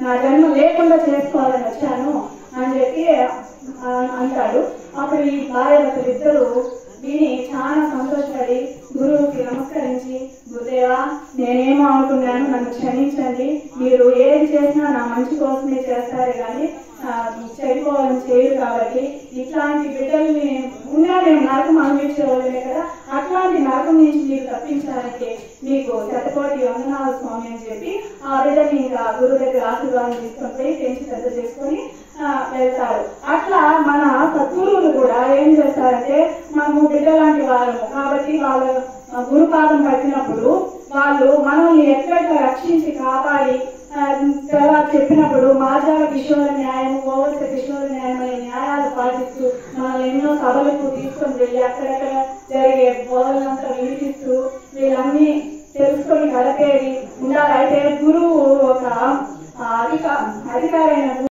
నా జన్మ లేకుండా చేసుకోవాలని వచ్చాను అని చెప్పి అంటాడు. అప్పుడు ఈ భార్యాభర్తలు ఇద్దరు విని చాలా సంతోషపడి గురువుకి నమస్కరించి, గురుదేవా నేనేమో అనుకున్నాను, నన్ను క్షమించండి, మీరు ఏది చేసినా నా మంచి కోసమే చేస్తారే కానీ చెడిపోవాలని చేయరు కాబట్టి ఇట్లాంటి బిడ్డల్ని ఉన్నా మేము నరకం అనుభవించేవాళ్ళమే కదా, అట్లాంటి నరకం నుంచి మీరు తప్పించడానికి మీకు శతకోటి వందనాలు స్వామి అని చెప్పి ఆ బిడ్డని ఇంకా గురువు దగ్గర ఆశీర్వాదం తీసుకొని పోయి పెంచి పెద్ద చేసుకొని వెళ్తారు. అట్లా మన సద్గురువులు కూడా ఏం చేస్తారంటే మనము బిడ్డ లాంటి వాళ్ళము కాబట్టి వాళ్ళ గురుపాదం పట్టినప్పుడు వాళ్ళు మనల్ని ఎక్కడికి రక్షించి కాపాడి తర్వాత చెప్పినప్పుడు మాజాల కిషోర న్యాయం, కోవలస కిషోర న్యాయం అనే న్యాయాలు పాటిస్తూ మనల్ని ఎన్నో సభలకు తీసుకొని వెళ్ళి అక్కడక్కడ జరిగే బోధనంతా వినిపిస్తూ వీళ్ళన్నీ తెలుసుకొని గడపేది ఉండాలి. అయితే గురువు ఒక అధికారైన